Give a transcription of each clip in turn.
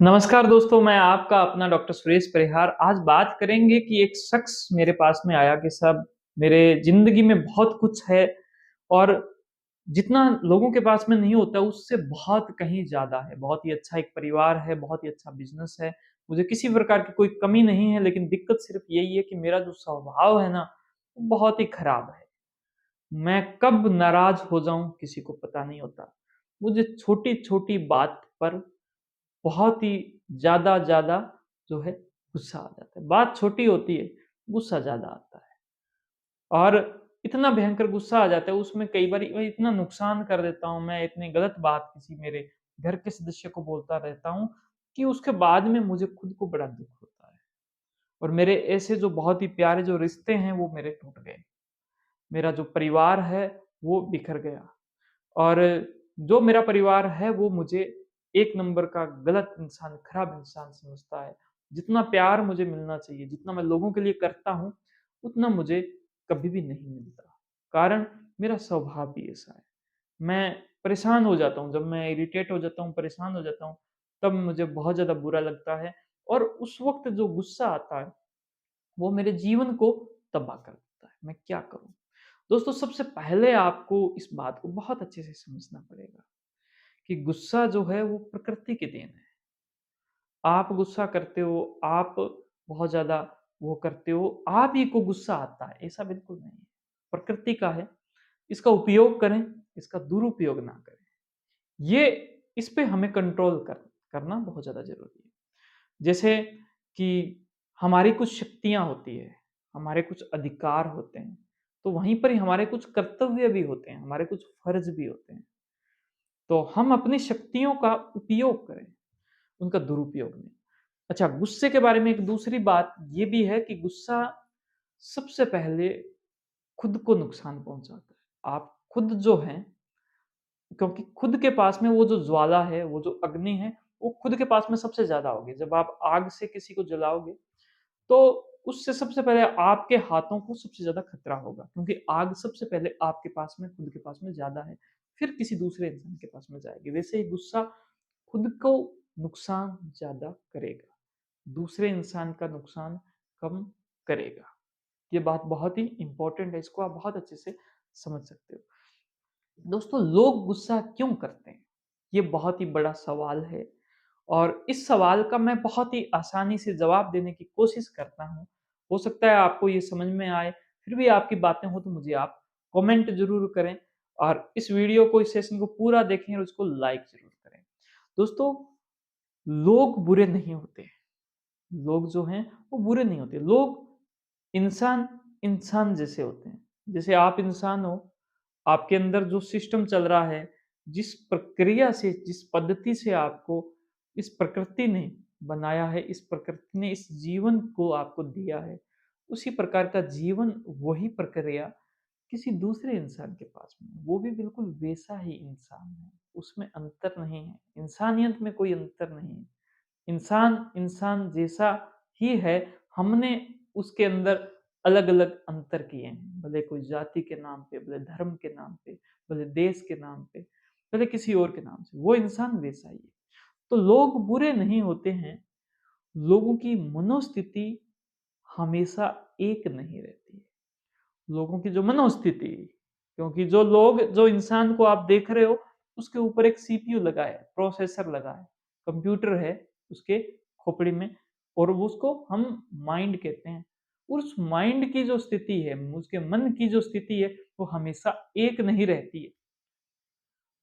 नमस्कार दोस्तों, मैं आपका अपना डॉक्टर सुरेश परिहार। आज बात करेंगे कि एक शख्स मेरे पास में आया कि साहब मेरे ज़िंदगी में बहुत कुछ है और जितना लोगों के पास में नहीं होता उससे बहुत कहीं ज़्यादा है। बहुत ही अच्छा एक परिवार है, बहुत ही अच्छा बिज़नेस है। मुझे किसी प्रकार की कोई कमी नहीं है, लेकिन दिक्कत सिर्फ़ यही है कि मेरा जो स्वभाव है ना, वो बहुत ही खराब है। मैं कब नाराज़ हो जाऊँ किसी को पता नहीं होता। मुझे छोटी-छोटी बात पर बहुत ही ज़्यादा जो है गुस्सा आ जाता है। बात छोटी होती है, गुस्सा ज़्यादा आता है और इतना भयंकर गुस्सा आ जाता है उसमें कई बारी मैं इतना नुकसान कर देता हूँ, मैं इतनी गलत बात किसी मेरे घर के सदस्य को बोलता रहता हूँ कि उसके बाद में मुझे खुद को बड़ा दुःख होता है और मेरे ऐसे जो बहुत ही प्यारे जो रिश्ते हैं वो मेरे टूट गए। मेरा जो परिवार है वो बिखर गया और जो मेरा परिवार है वो मुझे एक नंबर का गलत इंसान, खराब इंसान समझता है। जितना प्यार मुझे मिलना चाहिए, जितना मैं लोगों के लिए करता हूँ, उतना मुझे कभी भी नहीं मिलता। कारण मेरा स्वभाव भी ऐसा है। मैं परेशान हो जाता हूँ, जब मैं इरिटेट हो जाता हूँ, परेशान हो जाता हूँ, तब मुझे बहुत ज़्यादा बुरा लगता है और उस वक़्त जो गुस्सा आता है, वो मेरे जीवन को तबाह कर देता है। मैं क्या करूँ? दोस्तों, सबसे पहले आपको इस बात को बहुत अच्छे से समझना पड़ेगा कि गुस्सा जो है वो प्रकृति की देन है। आप गुस्सा करते हो, आप बहुत ज़्यादा वो करते हो, आप ही को गुस्सा आता है, ऐसा बिल्कुल नहीं है। प्रकृति का है, इसका उपयोग करें, इसका दुरुपयोग ना करें। ये इस पे हमें कंट्रोल करना बहुत ज़्यादा ज़रूरी है। जैसे कि हमारी कुछ शक्तियाँ होती हैं, हमारे कुछ अधिकार होते हैं, तो वहीं पर ही हमारे कुछ कर्तव्य भी होते हैं, हमारे कुछ फ़र्ज़ भी होते हैं। तो हम अपनी शक्तियों का उपयोग करें, उनका दुरुपयोग नहीं। अच्छा, गुस्से के बारे में एक दूसरी बात ये भी है कि गुस्सा सबसे पहले खुद को नुकसान पहुँचाता है। आप खुद जो हैं, क्योंकि खुद के पास में वो जो ज्वाला है, वो जो अग्नि है, वो खुद के पास में सबसे ज़्यादा होगी। जब आप आग से किसी को जलाओगे, तो उससे सबसे पहले आपके हाथों को सबसे ज़्यादा खतरा होगा, क्योंकि आग सबसे पहले आपके पास में, खुद के पास में ज़्यादा है, फिर किसी दूसरे इंसान के पास में जाएगी। वैसे ही गुस्सा खुद को नुकसान ज़्यादा करेगा, दूसरे इंसान का नुकसान कम करेगा। ये बात बहुत ही इम्पोर्टेंट है, इसको आप बहुत अच्छे से समझ सकते हो। दोस्तों, लोग गुस्सा क्यों करते हैं? ये बहुत ही बड़ा सवाल है और इस सवाल का मैं बहुत ही आसानी से जवाब देने की कोशिश करता हूँ। हो सकता है आपको ये समझ में आए, फिर भी आपकी बातें हो तो मुझे आप कमेंट ज़रूर करें और इस वीडियो को, इस सेशन को पूरा देखें और उसको लाइक ज़रूर करें। दोस्तों, लोग बुरे नहीं होते। लोग जो हैं वो बुरे नहीं होते। लोग इंसान, इंसान जैसे होते हैं। जैसे आप इंसान हो, आपके अंदर जो सिस्टम चल रहा है, जिस प्रक्रिया से, जिस पद्धति से आपको इस प्रकृति ने बनाया है, इस प्रकृति ने इस जीवन को आपको दिया है, उसी प्रकार का जीवन, वही प्रक्रिया किसी दूसरे इंसान के पास में है। वो भी बिल्कुल वैसा ही इंसान है, उसमें अंतर नहीं है। इंसानियत में कोई अंतर नहीं है। इंसान, इंसान जैसा ही है, हमने उसके अंदर अलग-अलग अंतर किए हैं। भले कोई जाति के नाम पे, भले धर्म के नाम पे, भले देश के नाम पे, भले किसी और के नाम से, वो इंसान वैसा ही है। तो लोग बुरे नहीं होते हैं, लोगों की मनोस्थिति हमेशा एक नहीं रहती है। लोगों की जो मनोस्थिति, क्योंकि जो इंसान को आप देख रहे हो, उसके ऊपर एक सीपीयू लगा है, प्रोसेसर लगा है, कंप्यूटर है उसके खोपड़ी में और वो उसको हम माइंड कहते हैं। उस माइंड की जो स्थिति है, उसके मन की जो स्थिति है, वो हमेशा एक नहीं रहती है।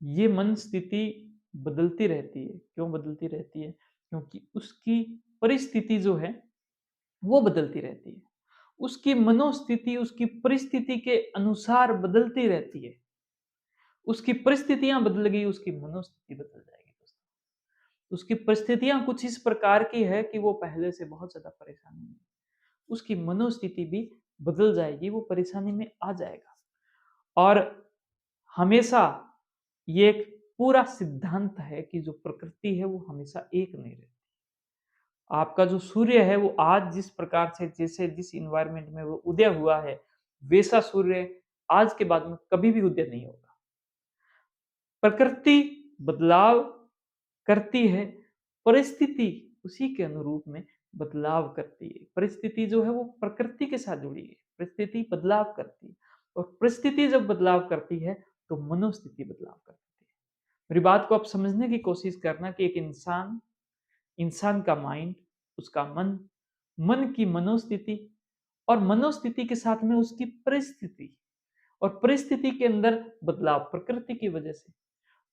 ये मन स्थिति बदलती रहती है। क्यों बदलती रहती है? क्योंकि उसकी परिस्थिति जो है, वो बदलती रहती है। उसकी मनोस्थिति उसकी परिस्थिति के अनुसार बदलती रहती है। उसकी परिस्थितियाँ बदल गई, उसकी मनोस्थिति बदल जाएगी दोस्तों। उसकी परिस्थितियाँ कुछ इस प्रकार की है कि वो पहले से बहुत ज़्यादा परेशानी में है। उसकी मनोस्थिति भी बदल जाएगी, वो परेशानी में आ जाएगा। और हमेशा ये एक पूरा सिद्धांत है कि जो प्रकृति है वो हमेशा एक नहीं रहती। आपका जो सूर्य है वो आज जिस प्रकार से, जैसे जिस एनवायरनमेंट में वो उदय हुआ है, वैसा सूर्य आज के बाद में कभी भी उदय नहीं होगा। प्रकृति बदलाव करती है, परिस्थिति उसी के अनुरूप में बदलाव करती है। परिस्थिति जो है वो प्रकृति के साथ जुड़ी है, परिस्थिति बदलाव करती है और परिस्थिति जब बदलाव करती है तो मनोस्थिति बदलाव करती है। मेरी बात को आप समझने की कोशिश करना कि एक इंसान, इंसान का माइंड, उसका मन, मन की मनोस्थिति और मनोस्थिति के साथ में उसकी परिस्थिति और परिस्थिति के अंदर बदलाव प्रकृति की वजह से।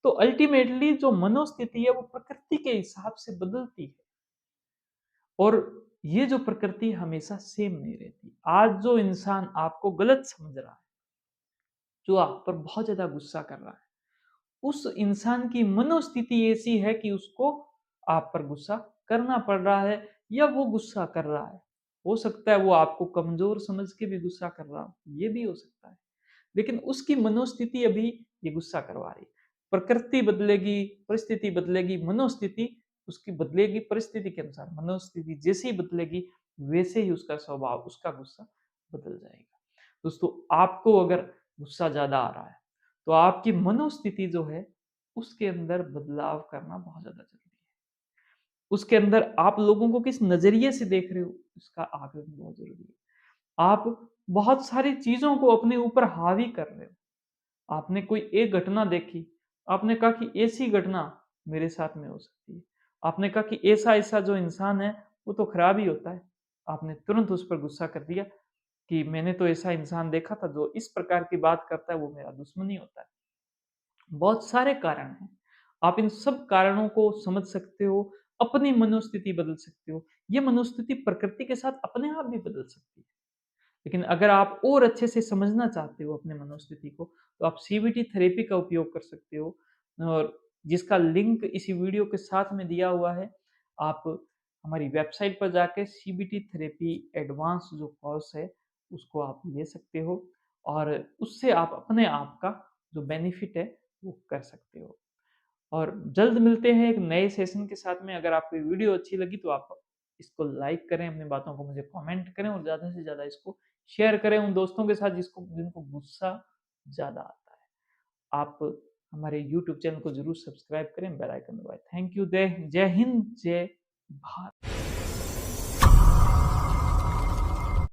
तो अल्टीमेटली जो मनोस्थिति है वो प्रकृति के हिसाब से बदलती है और ये जो प्रकृति हमेशा सेम नहीं रहती। आज जो इंसान आपको गलत समझ रहा है, जो आप पर बहुत ज़्यादा गुस्सा कर रहा है, उस इंसान की मनोस्थिति ऐसी है कि उसको आप पर गुस्सा करना पड़ रहा है या वो गुस्सा कर रहा है। हो सकता है वो आपको कमज़ोर समझ के भी गुस्सा कर रहा हो, ये भी हो सकता है। लेकिन उसकी मनोस्थिति अभी ये गुस्सा करवा रही है। प्रकृति बदलेगी, परिस्थिति बदलेगी, मनोस्थिति उसकी बदलेगी परिस्थिति के अनुसार। मनोस्थिति जैसे ही बदलेगी, वैसे ही उसका स्वभाव, उसका गुस्सा बदल जाएगा। दोस्तों, आपको अगर गुस्सा ज़्यादा आ रहा है, तो आपकी मनोस्थिति जो है, उसके अंदर बदलाव करना बहुत ज़्यादा ज़रूरी है। उसके अंदर आप लोगों को किस नज़रिए से देख रहे हो, इसका आकलन बहुत ज़रूरी है। आप बहुत सारी चीज़ों को अपने ऊपर हावी कर रहे हो। आपने कोई एक घटना देखी, आपने कहा कि ऐसी घटना मेरे साथ में हो सकती है। आपने कहा कि ऐसा-ऐसा जो इंसान है, वो तो खराब ही होता है। आपने तुरंत उस पर गुस्सा कर दिया कि मैंने तो ऐसा इंसान देखा था जो इस प्रकार की बात करता है, वो मेरा दुश्मन ही होता है। बहुत सारे कारण हैं। आप इन सब कारणों को समझ सकते हो, अपनी मनोस्थिति बदल सकते हो। ये मनोस्थिति प्रकृति के साथ अपने आप भी बदल सकती है। लेकिन अगर आप और अच्छे से समझना चाहते हो अपने मनोस्थिति को, तो आप सीबीटी थेरेपी का उपयोग कर सकते हो और जिसका लिंक इसी वीडियो के साथ में दिया हुआ है। आप हमारी वेबसाइट पर जाके सीबीटी थेरेपी एडवांस जो कोर्स है, उसको आप ले सकते हो और उससे आप अपने आप का जो बेनिफिट है, वो कर सकते हो। और जल्द मिलते हैं एक नए सेशन के साथ में। अगर आपको ये वीडियो अच्छी लगी तो आप इसको लाइक करें, अपनी बातों को मुझे कमेंट करें और ज़्यादा से ज़्यादा इसको शेयर करें उन दोस्तों के साथ जिनको गुस्सा ज़्यादा आता है। आप हमारे यूट्यूब चैनल को ज़रूर सब्सक्राइब करें, बेल आइकन दबाएँ। थैंक यू, जय हिंद, जय भारत।